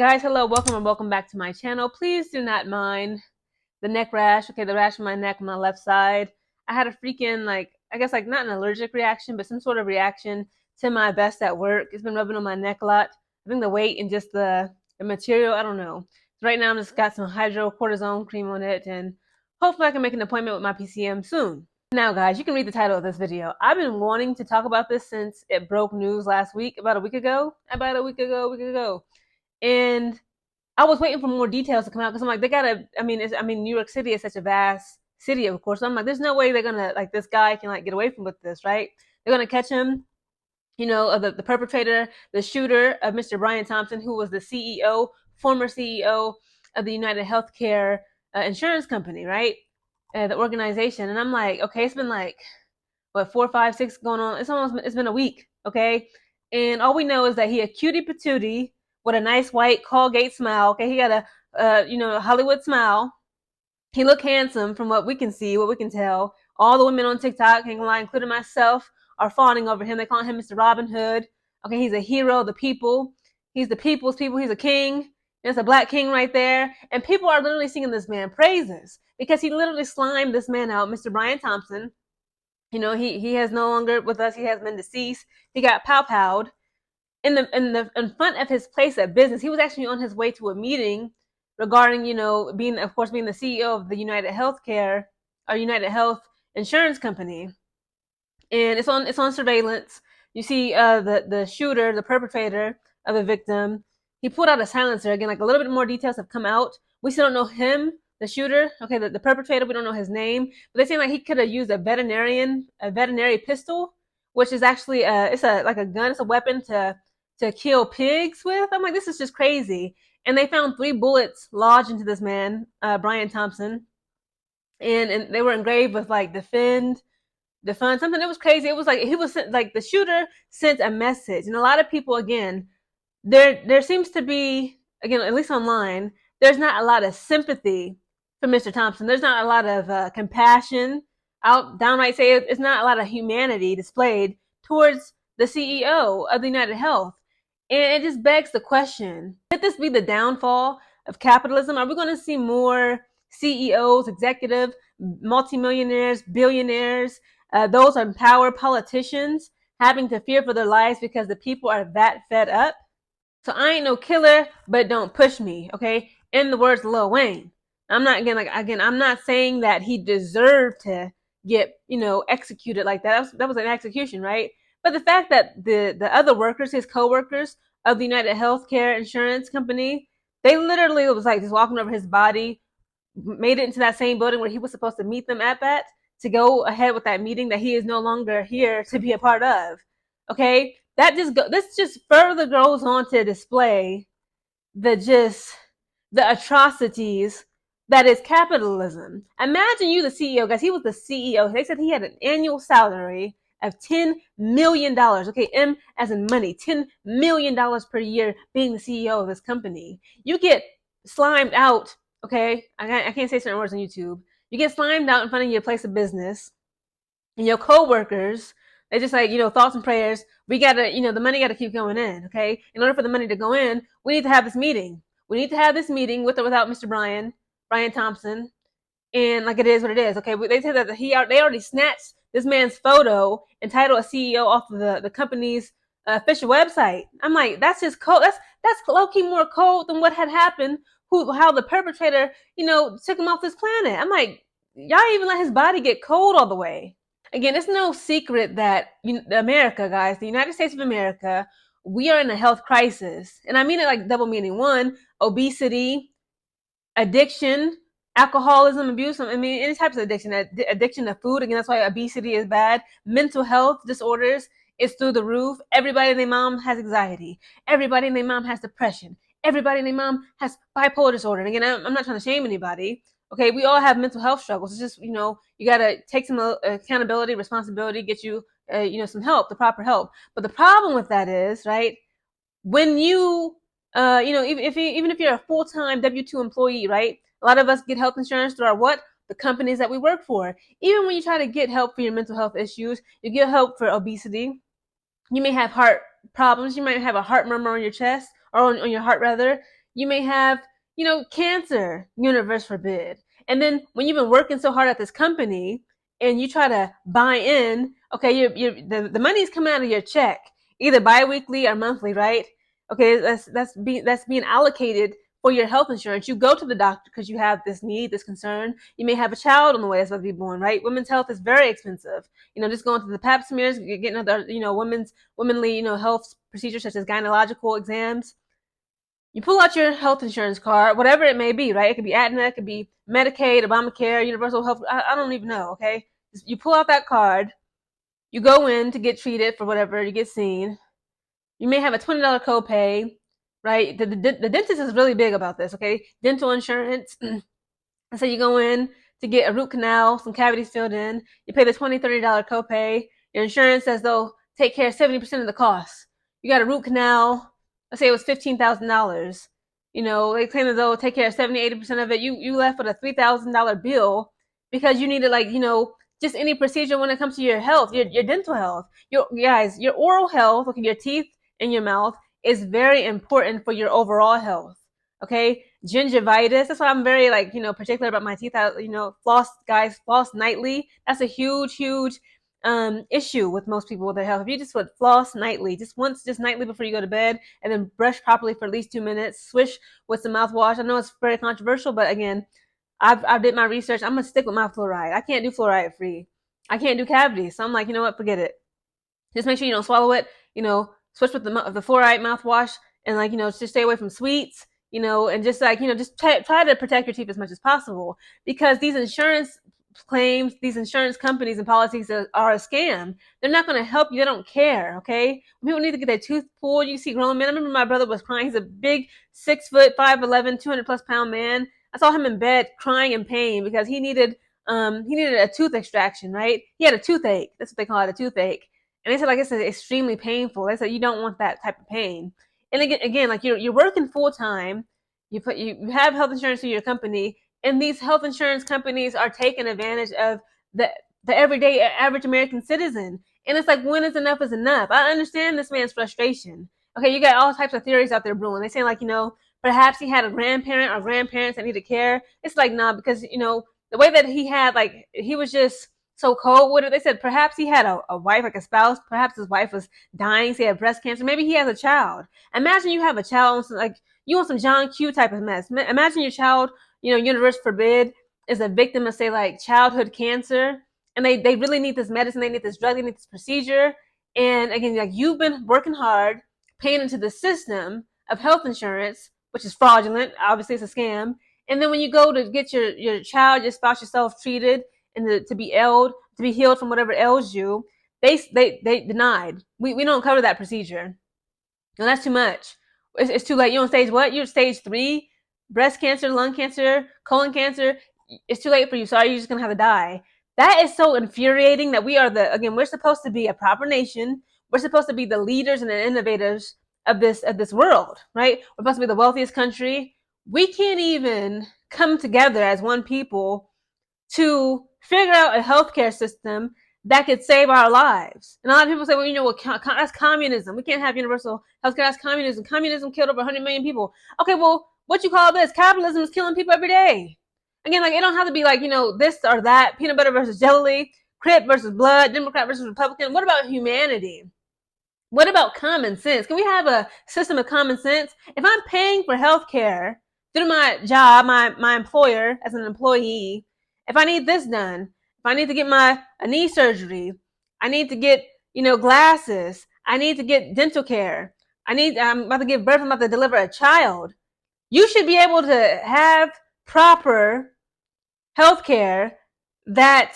Guys, hello, welcome and welcome back to my channel. Please do not mind the neck rash. Okay, the rash on my neck on my left side. I had a freaking, I guess not an allergic reaction, but some sort of reaction to my vest at work. It's been rubbing on my neck a lot. I think the weight and just the material, I don't know. So right now I'm just got some hydrocortisone cream on it, and hopefully I can make an appointment with my PCM soon. Now guys, you can read the title of this video. I've been wanting to talk about this since it broke news last week, about a week ago. And I was waiting for more details to come out because I'm like, they gotta. New York City is such a vast city, of course. So I'm like, there's no way they're gonna this guy can get away from with this, right? They're gonna catch him. The perpetrator, the shooter of Mr. Brian Thompson, who was the CEO, former CEO of the UnitedHealthcare insurance company, right? The organization. And I'm like, okay, it's been what, 4, 5, 6 going on. It's been a week, okay? And all we know is that he a cutie patootie with a nice white Colgate smile. Okay, he got a Hollywood smile. He looked handsome from what we can see, what we can tell. All the women on TikTok, including myself, are fawning over him. They call him Mr. Robin Hood. Okay, he's a hero of the people. He's the people's people. He's a king. There's a black king right there. And people are literally singing this man praises because he literally slimed this man out, Mr. Brian Thompson. He has no longer with us. He has been deceased. He got pow-powed in front of his place of business. He was actually on his way to a meeting regarding, being the CEO of the UnitedHealthcare or United Health Insurance Company. And it's on surveillance. You see the shooter, the perpetrator of the victim. He pulled out a silencer. Again, a little bit more details have come out. We still don't know him, the shooter. Okay, the perpetrator, we don't know his name. But they seem like he could have used a veterinary pistol, which is actually it's a gun. It's a weapon to kill pigs with. I'm like, this is just crazy. And they found 3 bullets lodged into this man, Brian Thompson, and they were engraved with defend, something. It was crazy. It was he was the shooter sent a message, and a lot of people, again, there seems to be, again, at least online, there's not a lot of sympathy for Mr. Thompson. There's not a lot of compassion. I'll downright say it's not a lot of humanity displayed towards the CEO of the United Health. And it just begs the question, could this be the downfall of capitalism? Are we going to see more CEOs, executives, multimillionaires, billionaires, those in power, politicians, having to fear for their lives because the people are that fed up? So I ain't no killer, but don't push me, okay? In the words of Lil Wayne. I'm not, I'm not saying that he deserved to get, executed like that. That was an execution, right? But the fact that the other workers, his co-workers of the UnitedHealthcare Insurance Company, they literally was just walking over his body, made it into that same building where he was supposed to meet them at that, to go ahead with that meeting that he is no longer here to be a part of. Okay? This just further goes on to display the atrocities that is capitalism. Imagine you, the CEO, guys. He was the CEO. They said he had an annual salary of $10 million. Okay, M as in money, $10 million per year being the CEO of this company. You get slimed out, okay? I can't say certain words on YouTube. You get slimed out in front of your place of business, and your co-workers, they just thoughts and prayers. We gotta, the money gotta keep going in, okay? In order for the money to go in, we need to have this meeting. We need to have this meeting with or without Mr. Brian Thompson. And it is what it is, okay? They said that they already snatched this man's photo and title a CEO off of the company's official website. I'm like, that's just cold. That's low-key more cold than what had happened. How the perpetrator, took him off this planet. I'm like, y'all even let his body get cold all the way. Again, it's no secret that America, guys, the United States of America, we are in a health crisis. And I mean it double meaning. 1, obesity, addiction, alcoholism, abuse. I mean, any types of addiction, addiction to food. Again, that's why obesity is bad. Mental health disorders is through the roof. Everybody and their mom has anxiety. Everybody and their mom has depression. Everybody and their mom has bipolar disorder. And again, I'm not trying to shame anybody. Okay, we all have mental health struggles. It's just, you got to take some accountability, responsibility, get you, some help, the proper help. But the problem with that is, right, when you, even if you're a full-time W-2 employee, right, a lot of us get health insurance through the companies that we work for. Even when you try to get help for your mental health issues, you get help for obesity. You may have heart problems. You might have a heart murmur on your chest, or on your heart rather. You may have, cancer, universe forbid. And then when you've been working so hard at this company and you try to buy in, okay, the money's coming out of your check, either biweekly or monthly, right? Okay, that's being allocated for your health insurance. You go to the doctor because you have this need, this concern. You may have a child on the way that's about to be born, right? Women's health is very expensive. Just going to the pap smears, getting other, womanly, health procedures such as gynecological exams. You pull out your health insurance card, whatever it may be, right? It could be Aetna, it could be Medicaid, Obamacare, Universal Health. I don't even know, okay? You pull out that card, you go in to get treated for whatever, you get seen. You may have a $20 copay, right? The dentist is really big about this, okay? Dental insurance. So you go in to get a root canal, some cavities filled in. You pay the $20, $30 copay. Your insurance says they'll take care of 70% of the cost. You got a root canal. Let's say it was $15,000. They claim that they'll take care of 70, 80% of it. You left with a $3,000 bill because you needed, just any procedure when it comes to your health, your dental health. Your oral health, okay, your teeth in your mouth is very important for your overall health. Okay, gingivitis. That's why I'm very particular about my teeth. Floss nightly. That's a huge issue with most people with their health. If you just would floss nightly, just nightly before you go to bed, and then brush properly for at least 2 minutes, swish with some mouthwash. I know it's very controversial, but again, I've did my research. I'm gonna stick with my fluoride. I can't do fluoride free. I can't do cavities, so I'm like, you know what, forget it. Just make sure you don't swallow it. Switch with the fluoride mouthwash, and just stay away from sweets. And just just try to protect your teeth as much as possible, because these insurance claims, these insurance companies and policies are a scam. They're not going to help you. They don't care. Okay, people need to get their tooth pulled. You see grown men. I remember my brother was crying. He's a big 6 foot, 5'11", 200+ pound man. I saw him in bed crying in pain because he needed a tooth extraction. Right, he had a toothache. That's what they call it, a toothache. And they said it's extremely painful. They said you don't want that type of pain. And again, you're working full time. You have health insurance through your company, and these health insurance companies are taking advantage of the everyday average American citizen. And it's like, when is enough is enough? I understand this man's frustration. Okay, you got all types of theories out there brewing. They say perhaps he had a grandparent or grandparents that needed care. It's like, nah, because the way that he had, he was just so cold with it. They said perhaps he had a wife, like a spouse. Perhaps his wife was dying. So he had breast cancer. Maybe he has a child. Imagine you have a child, you want some John Q type of mess. Imagine your child, universe forbid, is a victim of, say, childhood cancer, and they really need this medicine. They need this drug. They need this procedure. And again, you've been working hard, paying into the system of health insurance, which is fraudulent. Obviously, it's a scam. And then when you go to get your child, your spouse, yourself treated, and to be healed from whatever ails you, they denied. We don't cover that procedure. No, that's too much. It's too late. You're on stage what? You're stage 3, breast cancer, lung cancer, colon cancer. It's too late for you. Sorry, you're just gonna have to die. That is so infuriating that we're supposed to be a proper nation. We're supposed to be the leaders and the innovators of this world, right? We're supposed to be the wealthiest country. We can't even come together as one people to figure out a healthcare system that could save our lives. And a lot of people say, well, that's communism. We can't have universal healthcare. That's communism. Communism killed over 100 million people. Okay, well, what you call this? Capitalism is killing people every day. Again, it don't have to be this or that, peanut butter versus jelly, Crip versus blood, Democrat versus Republican. What about humanity? What about common sense? Can we have a system of common sense? If I'm paying for healthcare through my job, my employer as an employee, if I need this done, if I need to get a knee surgery, I need to get, glasses, I need to get dental care, I'm about to give birth, I'm about to deliver a child. You should be able to have proper healthcare that,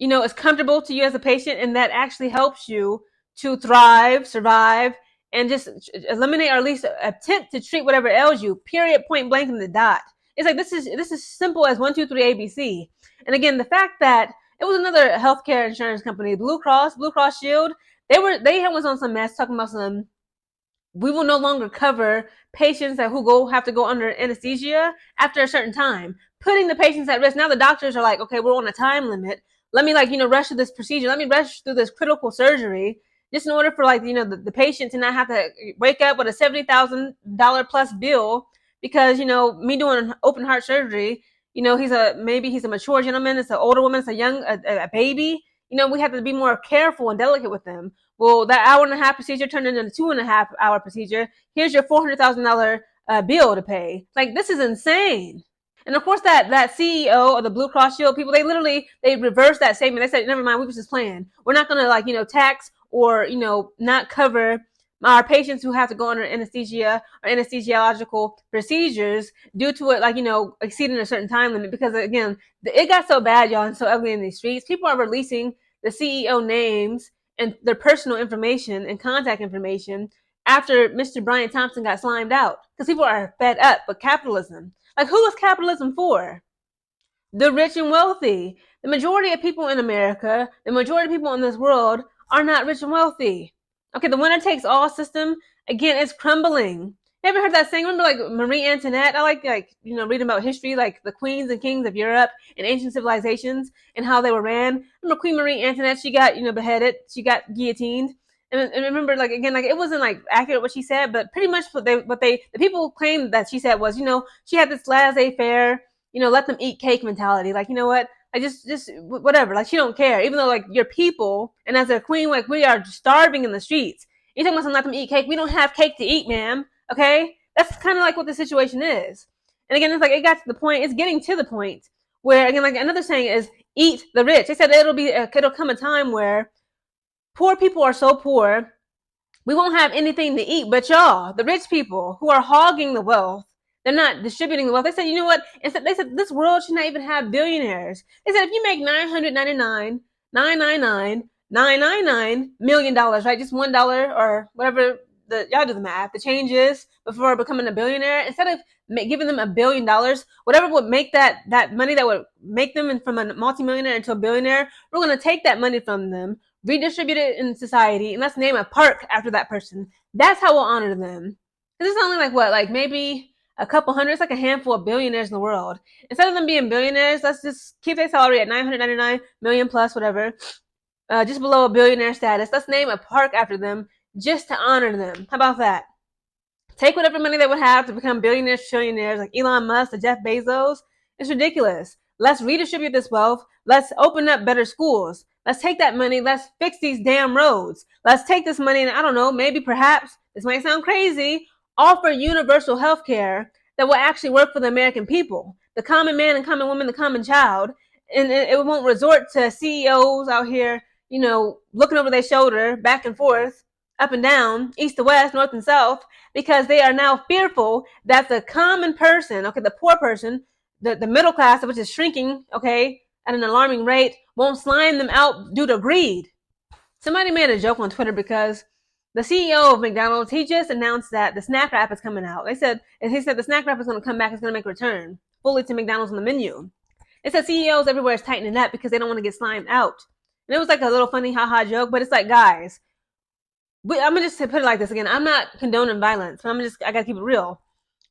is comfortable to you as a patient, and that actually helps you to thrive, survive, and just eliminate, or at least attempt to treat whatever ails you. Period, point blank, in the dot. It's like this is simple as 1, 2, 3 ABC. And again, the fact that it was another healthcare insurance company, Blue Cross Shield, they was on some mess talking about we will no longer cover patients who have to go under anesthesia after a certain time, putting the patients at risk. Now the doctors are like, okay, we're on a time limit. Let me rush through this procedure. Let me rush through this critical surgery, just in order for the patient to not have to wake up with a $70,000 plus bill because, me doing open heart surgery, maybe he's a mature gentleman, it's an older woman, it's a baby. We have to be more careful and delicate with them. Well, that hour and a half procedure turned into a 2.5 hour procedure. Here's your $400,000 bill to pay. Like, this is insane. And of course, that CEO of the Blue Cross Shield people, they reversed that statement. They said, never mind, we was just playing. We're not going to tax or, not cover our patients who have to go under anesthesia or anesthesiological procedures due to it, exceeding a certain time limit. Because again, it got so bad, y'all, and so ugly in these streets. People are releasing the CEO names and their personal information and contact information after Mr. Brian Thompson got slimed out, because people are fed up with capitalism. Like, who is capitalism for? The rich and wealthy. The majority of people in America, the majority of people in this world are not rich and wealthy. Okay, the winner takes all system, again, it's crumbling. You ever heard that saying? Remember, Marie Antoinette? I like reading about history, like the queens and kings of Europe and ancient civilizations and how they were ran. Remember Queen Marie Antoinette? She got, beheaded. She got guillotined. And remember, it wasn't accurate what she said, but pretty much the people claimed that she said was, she had this laissez-faire, let them eat cake mentality. Like, you know what? Just whatever. Like, she don't care. Even though, your people, and as a queen, we are starving in the streets. You're talking about something, let them eat cake. We don't have cake to eat, ma'am. Okay? That's kind of what the situation is. And again, it's it got to the point, it's getting to the point where, again, another saying is, eat the rich. They said it'll come a time where poor people are so poor, we won't have anything to eat. But y'all, the rich people who are hogging the wealth, they're not distributing the wealth. They said, you know what? Instead, they said this world should not even have billionaires. They said if you make $999,999,999 right? Just $1 or whatever y'all do the math. The change is before becoming a billionaire. Instead of giving them $1 billion, whatever would make that money that would make them from a multimillionaire into a billionaire, we're going to take that money from them, redistribute it in society, and let's name a park after that person. That's how we'll honor them. Because it's only maybe a couple hundred. It's a handful of billionaires in the world. Instead of them being billionaires, let's just keep their salary at 999 million plus, whatever, just below a billionaire status. Let's name a park after them just to honor them. How about that? Take whatever money they would have to become billionaires, trillionaires, like Elon Musk or Jeff Bezos. It's ridiculous. Let's redistribute this wealth. Let's open up better schools. Let's take that money. Let's fix these damn roads. Let's take this money and, I don't know, maybe perhaps, this might sound crazy, offer universal health care that will actually work for the American people, the common man and common woman, the common child. And it won't resort to CEOs out here, looking over their shoulder, back and forth, up and down, east to west, north and south, because they are now fearful that the common person, okay, the poor person, the middle class, which is shrinking, okay, at an alarming rate, won't slime them out due to greed. Somebody made a joke on Twitter because the CEO of McDonald's, he just announced that the snack wrap is coming out. He said the snack wrap is going to come back, it's going to make a return fully to McDonald's on the menu. It said CEOs everywhere is tightening up because they don't want to get slimed out. And it was a little funny haha joke, but it's guys, I'm going to just put it like this again. I'm not condoning violence, but I got to keep it real.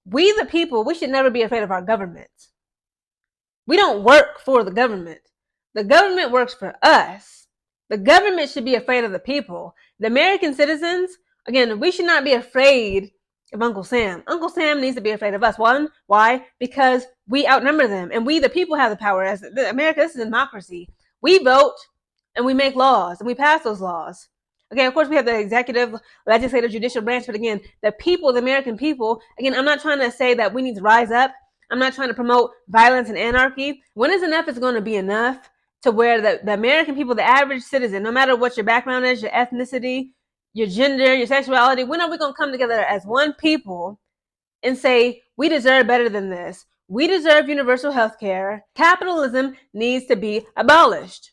We the people, we should never be afraid of our government. We don't work for the government. The government works for us. The government should be afraid of the people. The American citizens, again, we should not be afraid of Uncle Sam. Uncle Sam needs to be afraid of us. One, why? Because we outnumber them, and we, the people, have the power. As America, this is a democracy. We vote, and we make laws, and we pass those laws. Okay, of course, we have the executive, legislative, judicial branch, but again, the people, the American people, again, I'm not trying to say that we need to rise up. I'm not trying to promote violence and anarchy. When is enough is going to be enough to where the American people, the average citizen, no matter what your background is, your ethnicity, your gender, your sexuality, when are we going to come together as one people and say, we deserve better than this? We deserve universal health care. Capitalism needs to be abolished.